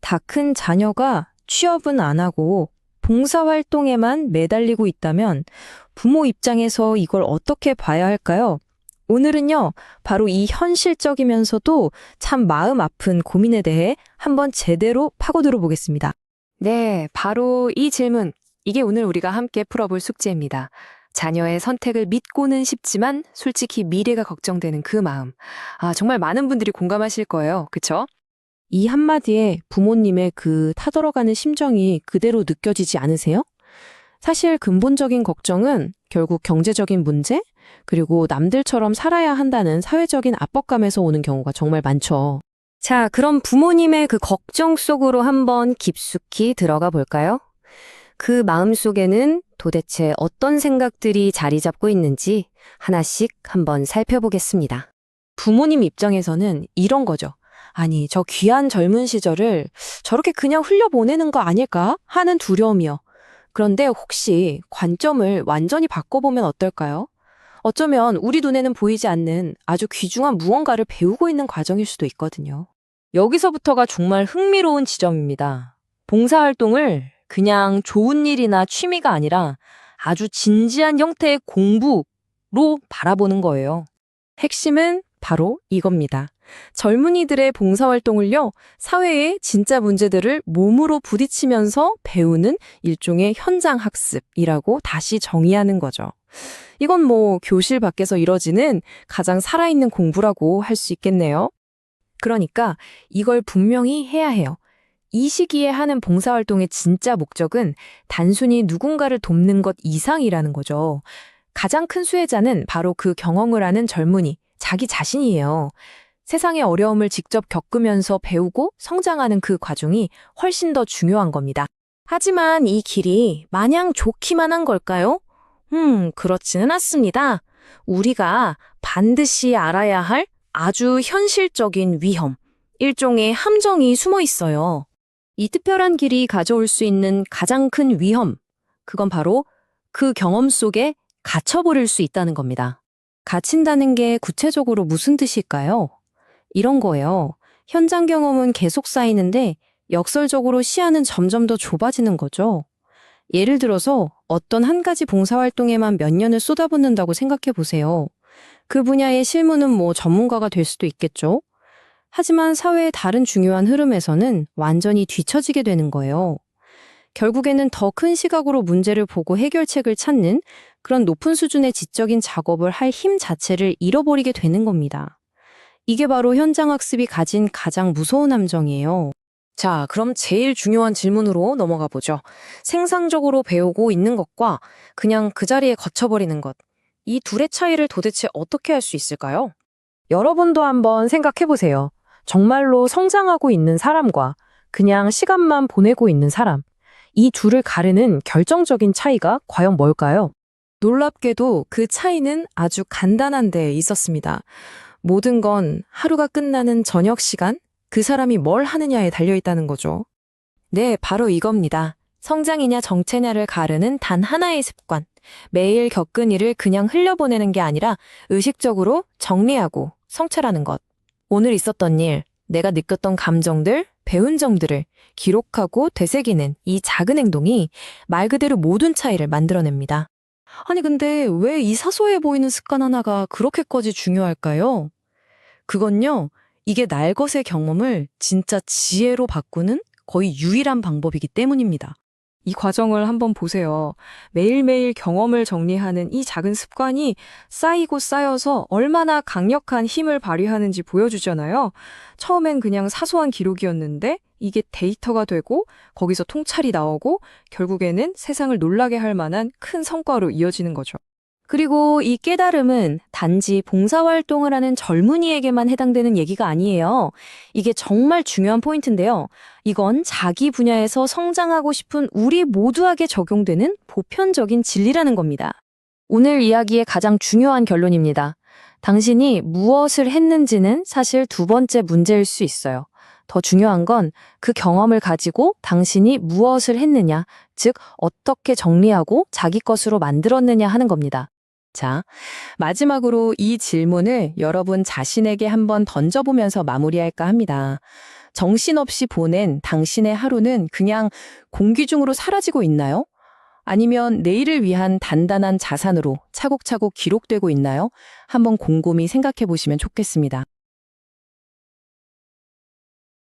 다 큰 자녀가 취업은 안 하고 봉사활동에만 매달리고 있다면 부모 입장에서 이걸 어떻게 봐야 할까요? 오늘은요, 바로 이 현실적이면서도 참 마음 아픈 고민에 대해 한번 제대로 파고들어 보겠습니다. 네, 바로 이 질문. 이게 오늘 우리가 함께 풀어볼 숙제입니다. 자녀의 선택을 믿고는 싶지만 솔직히 미래가 걱정되는 그 마음. 정말 많은 분들이 공감하실 거예요. 그쵸? 이 한마디에 부모님의 그 타들어가는 심정이 그대로 느껴지지 않으세요? 사실 근본적인 걱정은 결국 경제적인 문제, 그리고 남들처럼 살아야 한다는 사회적인 압박감에서 오는 경우가 정말 많죠. 자, 그럼 부모님의 그 걱정 속으로 한번 깊숙이 들어가 볼까요? 그 마음 속에는 도대체 어떤 생각들이 자리 잡고 있는지 하나씩 한번 살펴보겠습니다. 부모님 입장에서는 이런 거죠. 아니, 저 귀한 젊은 시절을 저렇게 그냥 흘려보내는 거 아닐까 하는 두려움이요. 그런데 혹시 관점을 완전히 바꿔보면 어떨까요? 어쩌면 우리 눈에는 보이지 않는 아주 귀중한 무언가를 배우고 있는 과정일 수도 있거든요. 여기서부터가 정말 흥미로운 지점입니다. 봉사활동을 그냥 좋은 일이나 취미가 아니라 아주 진지한 형태의 공부로 바라보는 거예요. 핵심은 바로 이겁니다. 젊은이들의 봉사활동을요, 사회의 진짜 문제들을 몸으로 부딪히면서 배우는 일종의 현장 학습이라고 다시 정의하는 거죠. 이건 뭐 교실 밖에서 이뤄지는 가장 살아있는 공부라고 할 수 있겠네요. 그러니까 이걸 분명히 해야 해요. 이 시기에 하는 봉사활동의 진짜 목적은 단순히 누군가를 돕는 것 이상이라는 거죠. 가장 큰 수혜자는 바로 그 경험을 하는 젊은이, 자기 자신이에요. 세상의 어려움을 직접 겪으면서 배우고 성장하는 그 과정이 훨씬 더 중요한 겁니다. 하지만 이 길이 마냥 좋기만 한 걸까요? 그렇지는 않습니다. 우리가 반드시 알아야 할 아주 현실적인 위험, 일종의 함정이 숨어 있어요. 이 특별한 길이 가져올 수 있는 가장 큰 위험, 그건 바로 그 경험 속에 갇혀버릴 수 있다는 겁니다. 갇힌다는 게 구체적으로 무슨 뜻일까요? 이런 거예요. 현장 경험은 계속 쌓이는데 역설적으로 시야는 점점 더 좁아지는 거죠. 예를 들어서 어떤 한 가지 봉사활동에만 몇 년을 쏟아붓는다고 생각해 보세요. 그 분야의 실무는 뭐 전문가가 될 수도 있겠죠. 하지만 사회의 다른 중요한 흐름에서는 완전히 뒤처지게 되는 거예요. 결국에는 더 큰 시각으로 문제를 보고 해결책을 찾는 그런 높은 수준의 지적인 작업을 할 힘 자체를 잃어버리게 되는 겁니다. 이게 바로 현장학습이 가진 가장 무서운 함정이에요. 자, 그럼 제일 중요한 질문으로 넘어가 보죠. 생산적으로 배우고 있는 것과 그냥 그 자리에 거쳐버리는 것. 이 둘의 차이를 도대체 어떻게 할 수 있을까요? 여러분도 한번 생각해 보세요. 정말로 성장하고 있는 사람과 그냥 시간만 보내고 있는 사람. 이 둘을 가르는 결정적인 차이가 과연 뭘까요? 놀랍게도 그 차이는 아주 간단한 데 있었습니다. 모든 건 하루가 끝나는 저녁 시간, 그 사람이 뭘 하느냐에 달려있다는 거죠. 네, 바로 이겁니다. 성장이냐 정체냐를 가르는 단 하나의 습관. 매일 겪은 일을 그냥 흘려보내는 게 아니라 의식적으로 정리하고 성찰하는 것. 오늘 있었던 일, 내가 느꼈던 감정들, 배운 점들을 기록하고 되새기는 이 작은 행동이 말 그대로 모든 차이를 만들어냅니다. 아니 근데 왜 이 사소해 보이는 습관 하나가 그렇게까지 중요할까요? 그건요, 이게 날것의 경험을 진짜 지혜로 바꾸는 거의 유일한 방법이기 때문입니다. 이 과정을 한번 보세요. 매일매일 경험을 정리하는 이 작은 습관이 쌓이고 쌓여서 얼마나 강력한 힘을 발휘하는지 보여주잖아요. 처음엔 그냥 사소한 기록이었는데 이게 데이터가 되고 거기서 통찰이 나오고 결국에는 세상을 놀라게 할 만한 큰 성과로 이어지는 거죠. 그리고 이 깨달음은 단지 봉사활동을 하는 젊은이에게만 해당되는 얘기가 아니에요. 이게 정말 중요한 포인트인데요. 이건 자기 분야에서 성장하고 싶은 우리 모두에게 적용되는 보편적인 진리라는 겁니다. 오늘 이야기의 가장 중요한 결론입니다. 당신이 무엇을 했는지는 사실 두 번째 문제일 수 있어요. 더 중요한 건 그 경험을 가지고 당신이 무엇을 했느냐, 즉 어떻게 정리하고 자기 것으로 만들었느냐 하는 겁니다. 자, 마지막으로 이 질문을 여러분 자신에게 한번 던져보면서 마무리할까 합니다. 정신없이 보낸 당신의 하루는 그냥 공기 중으로 사라지고 있나요? 아니면 내일을 위한 단단한 자산으로 차곡차곡 기록되고 있나요? 한번 곰곰이 생각해 보시면 좋겠습니다.